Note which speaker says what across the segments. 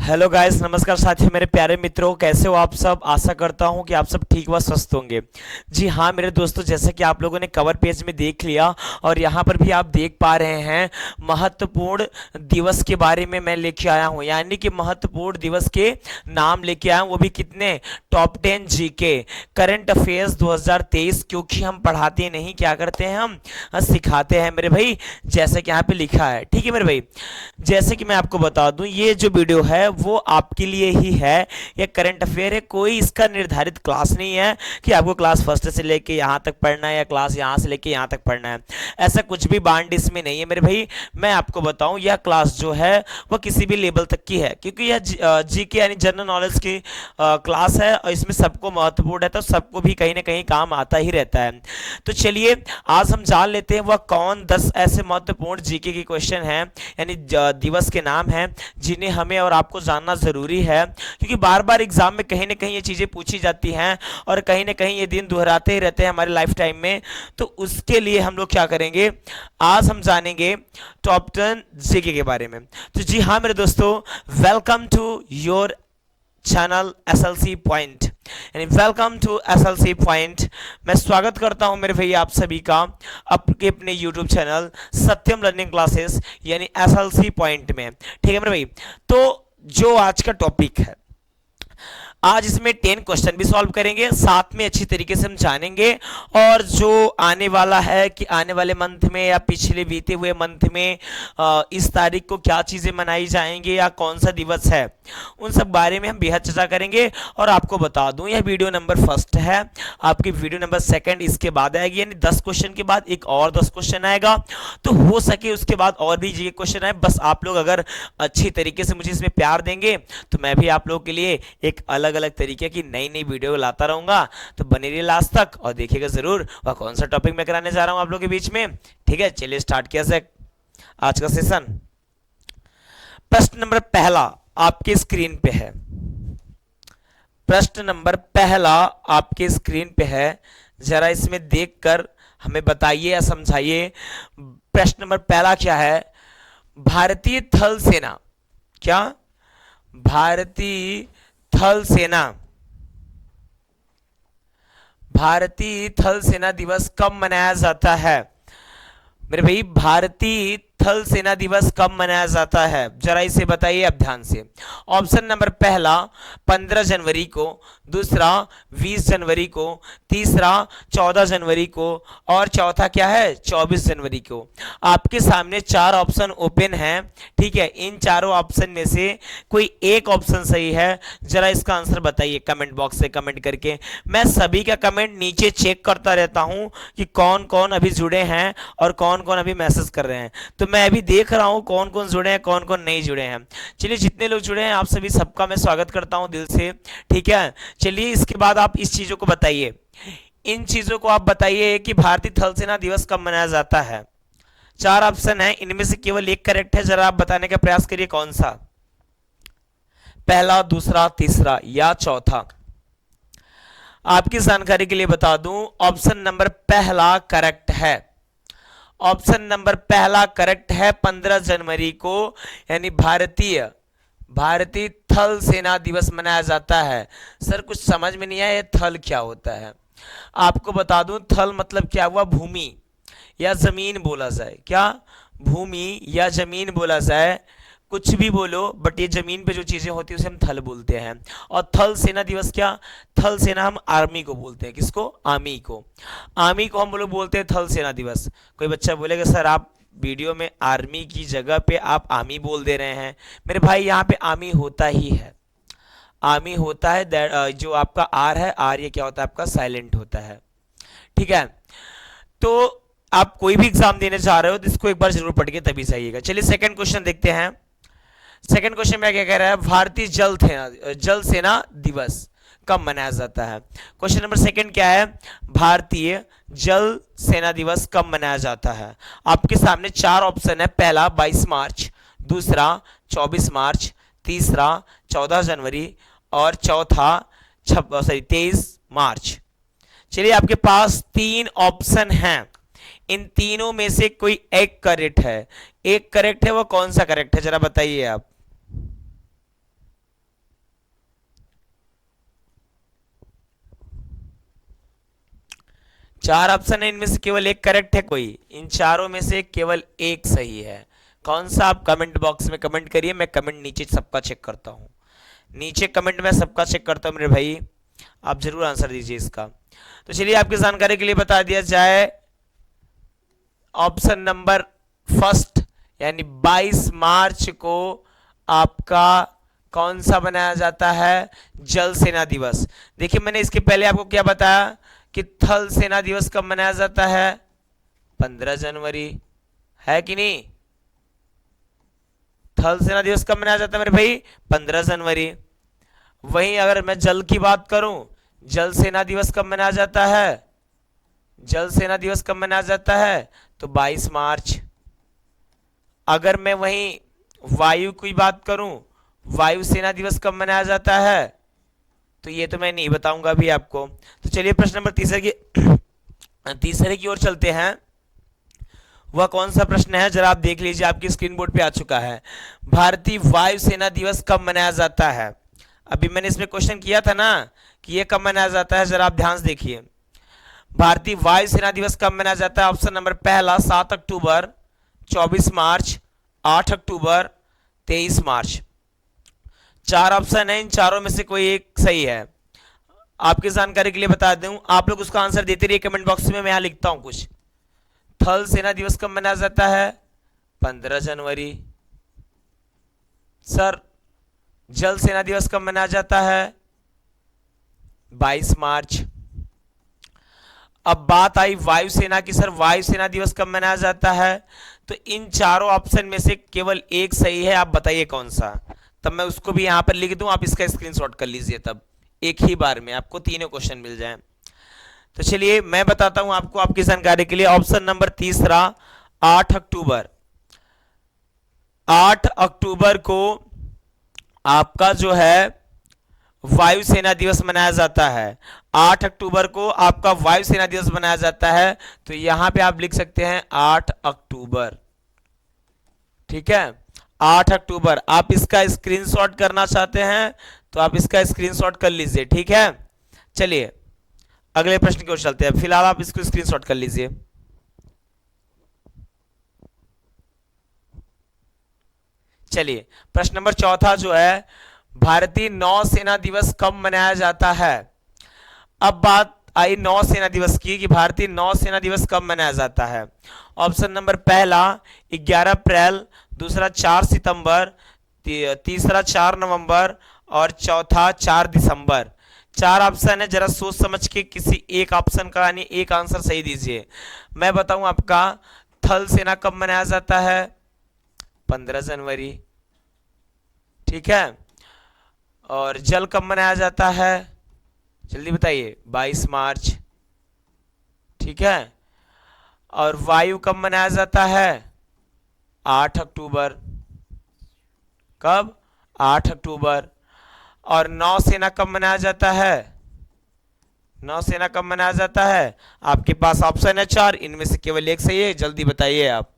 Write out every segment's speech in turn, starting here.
Speaker 1: Hello guys, नमस्कार साथियों, मेरे प्यारे मित्रों, कैसे हो आप सब। आशा करता हूं कि आप सब ठीक व स्वस्थ होंगे। जी हाँ मेरे दोस्तों, जैसे कि आप लोगों ने कवर पेज में देख लिया और यहाँ पर भी आप देख पा रहे हैं, महत्वपूर्ण दिवस के बारे में मैं लेके आया हूँ। यानी कि महत्वपूर्ण दिवस के नाम लेके आया हूँ, वो भी कितने, टॉप 10 जीके करंट अफेयर्स 2023। क्योंकि हम पढ़ाते नहीं, क्या करते हैं, हम सिखाते हैं मेरे भाई, जैसे कि यहाँ पे लिखा है। ठीक है मेरे भाई, जैसे कि मैं आपको बता दूं, ये जो वीडियो है वो आपके लिए ही है। ये करंट अफेयर है, कोई इसका निर्धारित क्लास नहीं है कि आपको क्लास फर्स्ट से लेके यहाँ तक पढ़ना है या क्लास यहाँ से लेके यहाँ तक पढ़ना है। ऐसा कुछ भी बांड इसमें नहीं है मेरे भाई। मैं आपको बताऊं, यह क्लास जो है वो किसी भी लेवल तक की है, क्योंकि यह जी के यानी जनरल नॉलेज की क्लास है और इसमें सबको महत्वपूर्ण है, तो सबको भी कहीं ना कहीं काम आता ही रहता है। तो चलिए आज हम जान लेते हैं वह कौन 10 ऐसे महत्वपूर्ण जीके के क्वेश्चन हैं, यानी दिवस के नाम हैं, जिन्हें हमें और आपको जानना जरूरी है। क्योंकि बार बार एग्जाम में कहीं ना कहीं ये चीजें पूछी जाती हैं और कहीं ना कहीं ये दिन दोहराते ही रहते हैं हमारे लाइफ टाइम में। तो उसके लिए हम लोग क्या करेंगे, आज हम जानेंगे टॉप 10 जीके के बारे में। तो जी हाँ मेरे दोस्तों, welcome to your channel SLC point, यानी वेलकम टू एसएलसी पॉइंट। मैं स्वागत करता हूं मेरे भैया आप सभी का आपके अपने यूट्यूब चैनल सत्यम लर्निंग क्लासेस यानी एसएलसी पॉइंट में। ठीक है मेरे भाई, तो जो आज का टॉपिक है, आज इसमें 10 क्वेश्चन भी सॉल्व करेंगे, साथ में अच्छी तरीके से हम जानेंगे और जो आने वाला है कि आने वाले मंथ में या पिछले बीते हुए मंथ में इस तारीख को क्या चीजें मनाई जाएंगी या कौन सा दिवस है, उन सब बारे में हम बेहद चर्चा करेंगे। और आपको बता दूं, यह वीडियो नंबर फर्स्ट है, आपकी वीडियो नंबर सेकंड इसके बाद आएगी, यानी 10 क्वेश्चन के बाद एक और 10 क्वेश्चन आएगा। तो हो सके उसके बाद और भी ये क्वेश्चन आए, बस आप लोग अगर अच्छी तरीके से मुझे इसमें प्यार देंगे तो मैं भी आप लोगों के लिए एक अलग अलग तरीके की नई नई वीडियो लाता रहूंगा। तो बने रहिए लास्ट तक और देखिएगा जरूर वह कौन सा टॉपिक मैं कराने जा रहा हूं आप लोगों के बीच में। ठीक है, चलिए स्टार्ट किया जाए आज का सेशन। प्रश्न नंबर पहला आपके स्क्रीन पे है, प्रश्न नंबर पहला आपके स्क्रीन पे है, जरा इसमें देखकर हमें बताइए या समझाइए। प्रश्न नंबर पहला क्या है, भारतीय थल सेना, क्या, भारतीय थल सेना, भारतीय थल सेना दिवस कब मनाया जाता है मेरे भाई, भारतीय थल सेना दिवस कब मनाया जाता है, जरा इसे बताइए अब ध्यान से। ऑप्शन नंबर पहला 15 जनवरी को, दूसरा 20 जनवरी को, तीसरा 14 जनवरी को और चौथा क्या है, 24 जनवरी को। आपके सामने 4 ऑप्शन ओपन हैं। ठीक है, इन चारों ऑप्शन में से कोई एक ऑप्शन सही है, जरा इसका आंसर बताइए कमेंट बॉक्स से कमेंट करके। मैं सभी का कमेंट नीचे चेक करता रहता हूं कि कौन कौन अभी जुड़े हैं और कौन कौन अभी मैसेज कर रहे हैं। तो मैं अभी देख रहा हूं कौन कौन जुड़े हैं कौन कौन नहीं जुड़े हैं। चलिए जितने लोग जुड़े हैं आप सभी सबका मैं स्वागत करता हूं दिल से। ठीक है, चलिए इसके बाद आप इस चीजों को बताइए, इन चीजों को आप बताइए कि भारतीय थल सेना दिवस कब मनाया जाता है। 4 ऑप्शन है, इनमें से केवल एक करेक्ट है, जरा आप बताने का प्रयास करिए कौन सा, पहला, दूसरा, तीसरा या चौथा। आपकी जानकारी के लिए बता दूं, ऑप्शन नंबर पहला करेक्ट है, ऑप्शन नंबर पहला करेक्ट है। 15 जनवरी को यानी भारतीय भारतीय थल सेना दिवस मनाया जाता है। सर कुछ समझ में नहीं आया, ये थल क्या होता है। आपको बता दूं, थल मतलब क्या हुआ, भूमि या जमीन बोला जाए, क्या, भूमि या जमीन बोला जाए, कुछ भी बोलो, बट ये जमीन पे जो चीजें होती है उसे हम थल बोलते हैं। और थल सेना दिवस क्या, थल सेना हम आर्मी को बोलते हैं, किसको, आर्मी को, आर्मी को हम लोग बोलते हैं थल सेना दिवस। कोई बच्चा बोलेगा सर आप वीडियो में आर्मी की जगह पे आप आर्मी बोल दे रहे हैं। मेरे भाई यहाँ पे आर्मी होता ही है, आर्मी होता है, जो आपका आर है, आर ये क्या होता है आपका साइलेंट होता है। ठीक है, तो आप कोई भी एग्जाम देने जा रहे हो तो इसको एक बार जरूर पढ़ के तभी जाइएगा। चलिए सेकंड क्वेश्चन देखते हैं। सेकंड क्वेश्चन में क्या कह रहा है, भारतीय जल सेना दिवस कब मनाया जाता है। क्वेश्चन नंबर सेकंड क्या है, भारतीय जल सेना दिवस कब मनाया जाता है। आपके सामने 4 ऑप्शन है, पहला 22 मार्च, दूसरा 24 मार्च, तीसरा 14 जनवरी और चौथा 23 मार्च। चलिए आपके पास 3 ऑप्शन हैं, इन तीनों में से कोई एक करेक्ट है, एक करेक्ट है, वो कौन सा करेक्ट है जरा बताइए आप। चार ऑप्शन है, इनमें से केवल एक करेक्ट है कोई, इन चारों में से केवल एक सही है। कौन सा, आप कमेंट बॉक्स में कमेंट करिए, मैं कमेंट नीचे सबका चेक करता हूँ, नीचे कमेंट में सबका चेक करता हूँ मेरे भाई, आप जरूर आंसर दीजिए इसका। तो चलिए आपकी जानकारी के लिए बता दिया जाए, ऑप्शन नंबर फर्स्ट यानी 22 मार्च को आपका कौन सा मनाया जाता है, जल सेना दिवस। देखिए मैंने इसके पहले आपको क्या बताया कि थल सेना दिवस कब मनाया जाता है, 15 जनवरी, है कि नहीं। थल सेना दिवस कब मनाया जाता है मेरे भाई, 15 जनवरी। वहीं अगर मैं जल की बात करूं, जल सेना दिवस कब मनाया जाता है, जल सेना दिवस कब मनाया जाता है, तो 22 मार्च। अगर मैं वहीं वायु की बात करूं, वायु सेना दिवस कब मनाया जाता है, तो ये तो मैं नहीं बताऊंगा अभी आपको। तो चलिए प्रश्न नंबर तीसरे की ओर चलते हैं। वह कौन सा प्रश्न है, जरा आप देख लीजिए, आपकी स्क्रीन बोर्ड पे आ चुका है। भारतीय वायुसेना दिवस कब मनाया जाता है। अभी मैंने इसमें क्वेश्चन किया था ना कि ये कब मनाया जाता है, जरा आप ध्यान से देखिए। भारतीय वायुसेना दिवस कब मनाया जाता है, ऑप्शन नंबर पहला 7 अक्टूबर, 24 मार्च, 8 अक्टूबर, 23 मार्च। चार ऑप्शन है, इन चारों में से कोई एक सही है। आपकी जानकारी के लिए बता दूं, आप लोग उसका आंसर देते रहिए कमेंट बॉक्स में, मैं यहां लिखता हूं कुछ। थल सेना दिवस कब मनाया जाता है, 15 जनवरी। सर जल सेना दिवस कब मनाया जाता है, 22 मार्च। अब बात आई वायुसेना की, सर वायुसेना दिवस कब मनाया जाता है, तो इन चारों ऑप्शन में से केवल एक सही है, आप बताइए कौन सा। तब मैं उसको भी यहां पर लिख दूं, आप इसका स्क्रीनशॉट कर लीजिए, तब एक ही बार में आपको तीनों क्वेश्चन मिल जाएं। तो चलिए मैं बताता हूं आपको, आपकी जानकारी के लिए, ऑप्शन नंबर तीसरा 8 अक्टूबर। 8 अक्टूबर को आपका जो है वायुसेना दिवस मनाया जाता है। 8 अक्टूबर को आपका वायुसेना दिवस मनाया जाता है, तो यहां पे आप लिख सकते हैं 8 अक्टूबर, ठीक है। 8 अक्टूबर, आप इसका स्क्रीनशॉट करना चाहते हैं तो आप इसका स्क्रीनशॉट कर लीजिए, ठीक है। चलिए अगले प्रश्न की ओर चलते हैं, फिलहाल आप इसको स्क्रीनशॉट कर लीजिए। चलिए प्रश्न नंबर चौथा जो है, भारतीय नौसेना दिवस कब मनाया जाता है। अब बात आई नौसेना दिवस की कि भारतीय नौसेना दिवस कब मनाया जाता है। ऑप्शन नंबर पहला 11 अप्रैल, दूसरा 4 सितंबर, तीसरा 4 नवंबर और चौथा 4 दिसंबर। चार ऑप्शन है, जरा सोच समझ के किसी एक ऑप्शन का यानी एक आंसर सही दीजिए। मैं बताऊं आपका, थल सेना कब मनाया जाता है, 15 जनवरी, ठीक है। और जल कब मनाया जाता है, जल्दी बताइए, 22 मार्च, ठीक है। और वायु कब मनाया जाता है, 8 अक्टूबर, कब, 8 अक्टूबर। और नौसेना कब मनाया जाता है, नौसेना कब मनाया जाता है, आपके पास ऑप्शन है 4, इनमें से केवल एक सही है, जल्दी बताइए आप।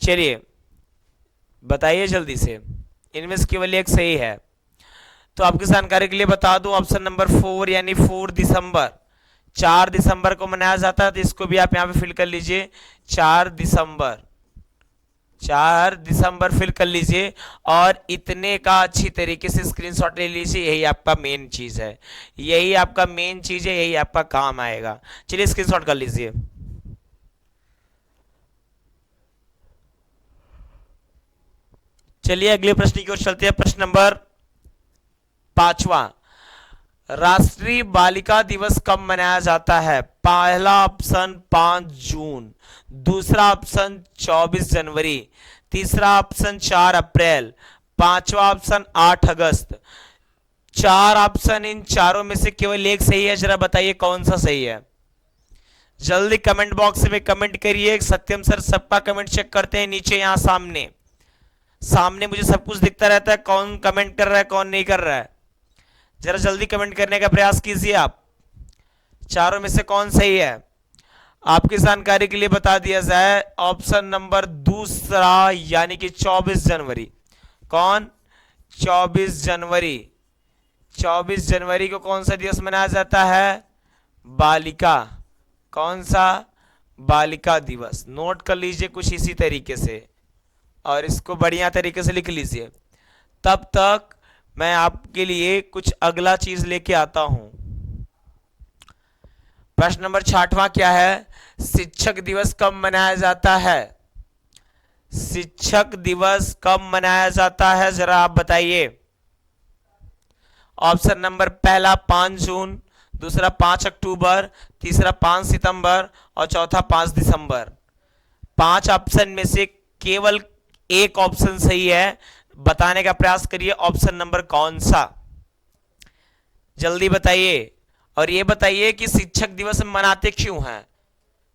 Speaker 1: चलिए बताइए जल्दी से, इनमें से केवल एक सही है। तो आपकी जानकारी के लिए बता दूं, ऑप्शन नंबर 4 यानी 4 दिसंबर, 4 दिसंबर को मनाया जाता है, तो इसको भी आप यहां पे फिल कर लीजिए, 4 दिसंबर, 4 दिसंबर फिल कर लीजिए। और इतने का अच्छी तरीके से स्क्रीनशॉट ले लीजिए, यही आपका मेन चीज है, यही आपका मेन चीज है, यही आपका काम आएगा। चलिए स्क्रीनशॉट कर लीजिए। चलिए अगले प्रश्न की ओर चलते हैं, प्रश्न नंबर 5वां, राष्ट्रीय बालिका दिवस कब मनाया जाता है। पहला ऑप्शन 5 जून, दूसरा ऑप्शन 24 जनवरी, तीसरा ऑप्शन 4 अप्रैल, पांचवा ऑप्शन 8 अगस्त। चार ऑप्शन, इन चारों में से केवल एक सही है, जरा बताइए कौन सा सही है। जल्दी कमेंट बॉक्स में कमेंट करिए, सत्यम सर सबका कमेंट चेक करते हैं, नीचे यहां सामने सामने मुझे सब कुछ दिखता रहता है, कौन कमेंट कर रहा है कौन नहीं कर रहा है, जरा जल्दी कमेंट करने का प्रयास कीजिए आप, चारों में से कौन सही है। आपकी जानकारी के लिए बता दिया जाए, ऑप्शन नंबर दूसरा यानी कि 24 जनवरी। कौन? 24 जनवरी। 24 जनवरी को कौन सा दिवस मनाया जाता है? बालिका। कौन सा? बालिका दिवस। नोट कर लीजिए कुछ इसी तरीके से और इसको बढ़िया तरीके से लिख लीजिए। तब तक मैं आपके लिए कुछ अगला चीज लेके आता हूं। प्रश्न नंबर 6वां क्या है? शिक्षक दिवस कब मनाया जाता है? शिक्षक दिवस कब मनाया जाता है, जरा आप बताइए। ऑप्शन नंबर पहला 5 जून, दूसरा 5 अक्टूबर, तीसरा 5 सितंबर और चौथा 5 दिसंबर। 5 ऑप्शन में से केवल एक ऑप्शन सही है। बताने का प्रयास करिए ऑप्शन नंबर कौन सा। जल्दी बताइए और ये बताइए कि शिक्षक दिवस मनाते क्यों हैं?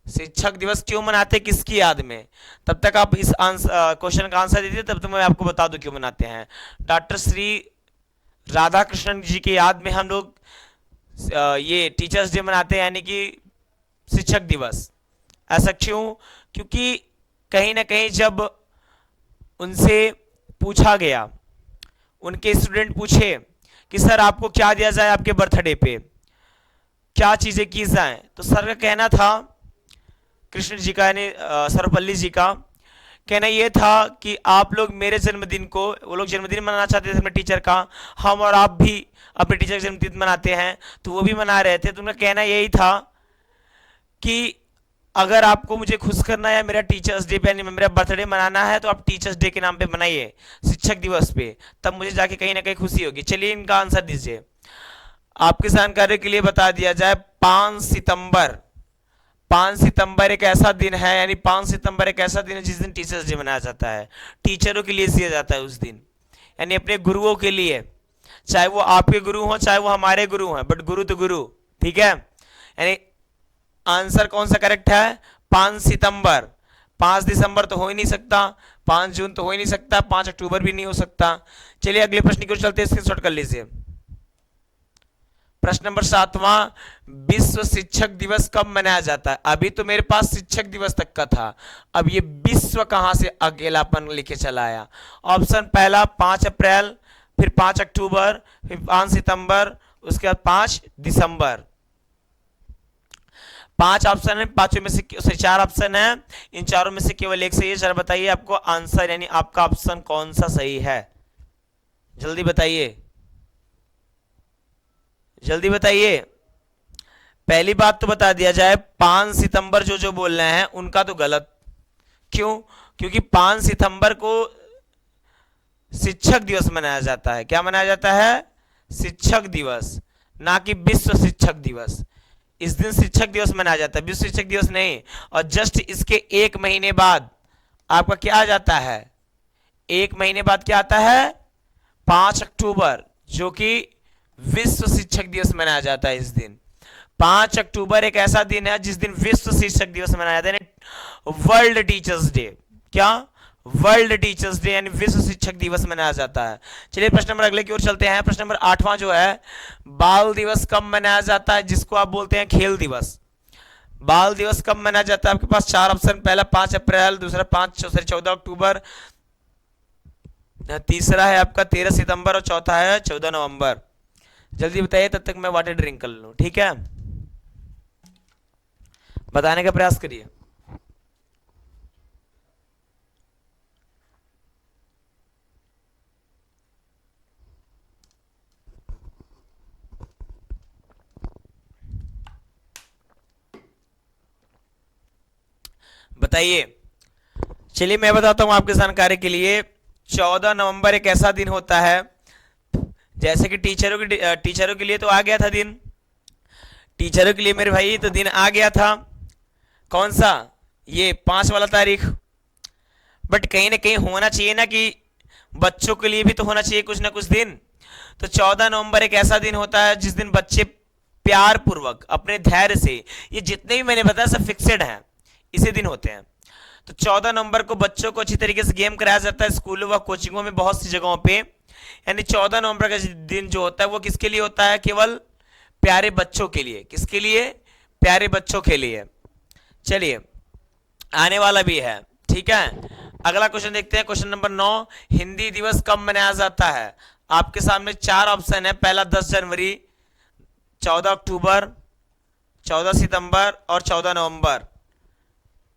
Speaker 1: शिक्षक दिवस क्यों मनाते, किसकी याद में? तब तक आप इस क्वेश्चन का आंसर दीजिए, तब तक मैं आपको बता दूं क्यों मनाते हैं। डॉक्टर श्री राधा कृष्णन जी की याद में हम लोग ये टीचर्स डे मनाते हैं, यानी कि शिक्षक दिवस। ऐसा क्यों? क्योंकि कहीं ना कहीं जब उनसे पूछा गया, उनके स्टूडेंट पूछे कि सर आपको क्या दिया जाए आपके बर्थडे पे, क्या चीजें की जाए, तो सर का कहना था, कृष्ण जी का यानी सर्वपल्ली जी का कहना यह था कि आप लोग मेरे जन्मदिन को, वो लोग जन्मदिन मनाना चाहते थे अपने टीचर का, हम और आप भी अपने टीचर का जन्मदिन मनाते हैं, तो वो भी मना रहे थे। तो उनका कहना यही था कि अगर आपको मुझे खुश करना है, मेरा टीचर्स डे पे यानी मेरा बर्थडे मनाना है, तो आप टीचर्स डे के नाम पे मनाइए, शिक्षक दिवस पे, तब मुझे जाके कहीं ना कहीं खुशी होगी। चलिए इनका आंसर दीजिए। आपकी जानकारी के लिए बता दिया जाए, 5 सितंबर। 5 सितंबर एक ऐसा दिन है, यानी 5 सितंबर एक ऐसा दिन है जिस दिन टीचर्स डे मनाया जाता है। टीचरों के लिए दिया जाता है उस दिन, यानी अपने गुरुओं के लिए, चाहे वो आपके गुरु हो चाहे वो हमारे गुरु हैं, बट गुरु तो गुरु। ठीक है, यानी आंसर कौन सा करेक्ट है? 5 सितंबर। 5 दिसंबर तो हो ही नहीं सकता, 5 जून तो हो ही नहीं सकता, 5 अक्टूबर भी नहीं हो सकता। चलिए अगले प्रश्न की ओर चलते हैं, स्क्रीनशॉट कर लीजिए। प्रश्न नंबर 7वां, विश्व शिक्षक दिवस कब मनाया जाता है? अभी तो मेरे पास शिक्षक दिवस तक का था, अब ये विश्व कहां से अकेलापन लेके चला आया? ऑप्शन पहला 5 अप्रैल, फिर 5 अक्टूबर, फिर 5 सितंबर, उसके बाद 5 दिसंबर। 5 ऑप्शन है, पांचों में से 4 ऑप्शन है, इन चारों में से केवल एक सही है। जरा बताइए आपको आंसर यानी आपका ऑप्शन कौन सा सही है, जल्दी बताइए, जल्दी बताइए। पहली बात तो बता दिया जाए, 5 सितंबर जो बोल रहे हैं उनका तो गलत। क्यों? क्योंकि 5 सितंबर को शिक्षक दिवस मनाया जाता है। क्या मनाया जाता है? शिक्षक दिवस, ना कि विश्व शिक्षक दिवस। इस दिन शिक्षक दिवस मनाया जाता है, विश्व शिक्षक दिवस नहीं। और जस्ट इसके 1 महीने बाद आपका क्या आ जाता है? 1 महीने बाद क्या आता है? 5 अक्टूबर, जो कि विश्व शिक्षक दिवस मनाया जाता है इस दिन। 5 अक्टूबर एक ऐसा दिन है जिस दिन विश्व शिक्षक दिवस मनाया जाता है, वर्ल्ड टीचर्स डे। क्या? वर्ल्ड टीचर्स डे यानी विश्व शिक्षक दिवस मनाया जाता है। चलिए प्रश्न नंबर अगले की ओर चलते हैं। प्रश्न नंबर 8वां जो है, बाल दिवस कब मनाया जाता है, जिसको आप बोलते हैं खेल दिवस। बाल दिवस कब मनाया जाता है? आपके पास 4 ऑप्शन, पहला 5 अप्रैल, दूसरा 14 अक्टूबर, तीसरा है आपका 13 सितंबर और चौथा है 14 नवंबर। जल्दी बताइए, तब तक मैं वाटर ड्रिंक कर लूं। ठीक है, बताने का प्रयास करिए। बताइए। चलिए मैं बताता हूं आपकी जानकारी के लिए। 14 नवंबर एक ऐसा दिन होता है, जैसे कि टीचरों के लिए तो आ गया था दिन, टीचरों के लिए मेरे भाई तो दिन आ गया था। कौन सा? ये 5 वाला तारीख। बट कहीं ना कहीं होना चाहिए ना कि बच्चों के लिए भी तो होना चाहिए कुछ ना कुछ दिन। तो 14 नवंबर एक ऐसा दिन होता है जिस दिन बच्चे प्यार पूर्वक अपने धैर्य से, ये जितने भी मैंने बताया सब फिक्सेड हैं, इसी दिन होते हैं। तो 14 नवंबर को बच्चों को अच्छी तरीके से गेम कराया जाता है स्कूलों व कोचिंगों में, बहुत सी जगहों पे। यानी 14 नवंबर का दिन जो होता है वो किसके लिए होता है? केवल प्यारे बच्चों के लिए। किसके लिए? प्यारे बच्चों के लिए। चलिए आने वाला भी है, ठीक है। अगला क्वेश्चन देखते हैं, क्वेश्चन नंबर 9, हिंदी दिवस कब मनाया जाता है? आपके सामने चार ऑप्शन है। पहला 10 जनवरी, 14 अक्टूबर, 14 सितंबर और 14 नवंबर।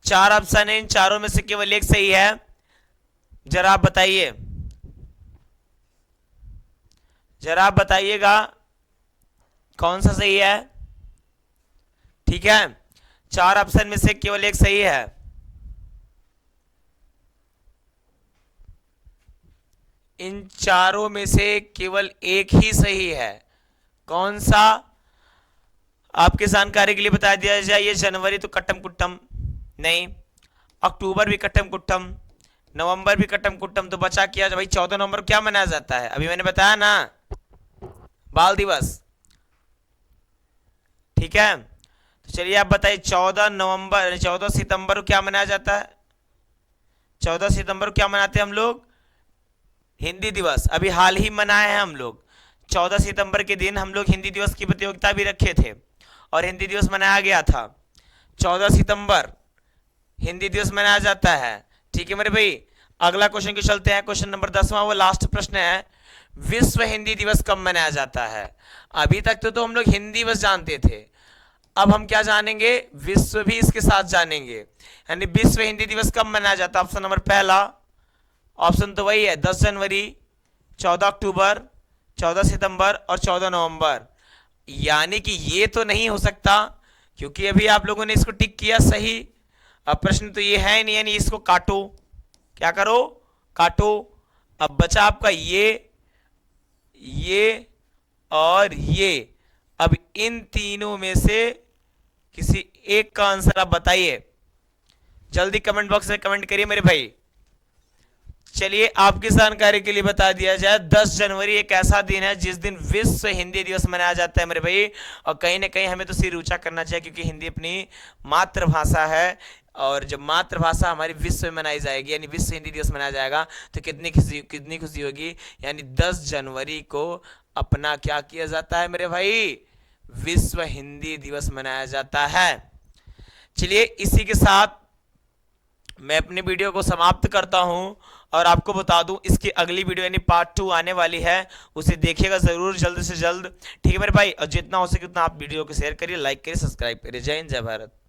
Speaker 1: चार ऑप्शन है, इन चारों में से केवल एक सही है। जरा आप बताइए, जरा आप बताइएगा कौन सा सही है। ठीक है, चार ऑप्शन में से केवल एक सही है। इन चारों में से केवल एक ही सही है। कौन सा? आपके जानकारी के लिए बता दिया जाए, ये जनवरी तो कट्टम कुट्टम नहीं, अक्टूबर भी कट्टम कुट्टम, नवंबर भी कट्टम कुट्टम, तो बचा क्या भाई 14 नवंबर को क्या मनाया जाता है? अभी मैंने बताया ना, बाल दिवस। ठीक है, तो चलिए आप बताइए 14 नवंबर 14 सितंबर को क्या मनाया जाता है? 14 सितंबर को क्या मनाते हैं हम लोग? हिंदी दिवस। अभी हाल ही मनाए हैं हम लोग। 14 सितंबर के दिन हम लोग हिंदी दिवस की प्रतियोगिता भी रखे थे और हिंदी दिवस मनाया गया था। 14 सितंबर हिंदी दिवस मनाया जाता है। ठीक है मेरे भाई, अगला क्वेश्चन की चलते हैं। क्वेश्चन नंबर 10वां, वो लास्ट प्रश्न है, विश्व हिंदी दिवस कब मनाया जाता है? अभी तक तो हम लोग हिंदी दिवस जानते थे, अब हम क्या जानेंगे? विश्व भी इसके साथ जानेंगे। यानी विश्व हिंदी दिवस कब मनाया जाता है? ऑप्शन नंबर पहला, ऑप्शन तो वही है 10 जनवरी, 14 अक्टूबर, 14 सितंबर और 14 नवंबर। यानी कि ये तो नहीं हो सकता, क्योंकि अभी आप लोगों ने इसको टिक किया सही। अब प्रश्न तो ये है नहीं, यानी इसको काटो। क्या करो? काटो। अब बचा आपका ये और ये। अब इन तीनों में से किसी एक का आंसर आप बताइए, जल्दी कमेंट बॉक्स में कमेंट करिए मेरे भाई। चलिए आपकी जानकारी के लिए बता दिया जाए, 10 जनवरी एक ऐसा दिन है जिस दिन विश्व हिंदी दिवस मनाया जाता है मेरे भाई। और कहीं ना कहीं हमें तो सिर ऊंचा करना चाहिए, क्योंकि हिंदी अपनी मातृभाषा है, और जब मातृभाषा हमारी विश्व में मनाई जाएगी, यानी विश्व हिंदी दिवस मनाया जाएगा, तो कितनी खुशी होगी। यानी 10 जनवरी को अपना क्या किया जाता है मेरे भाई? विश्व हिंदी दिवस मनाया जाता है। चलिए इसी के साथ मैं अपनी वीडियो को समाप्त करता हूं, और आपको बता दूं इसकी अगली वीडियो यानी पार्ट 2 आने वाली है, उसे देखिएगा जरूर जल्द से जल्द। ठीक है मेरे भाई, और जितना हो सके उतना आप वीडियो को शेयर करिए, लाइक करिए, सब्सक्राइब करिए। जय हिंद, जय भारत।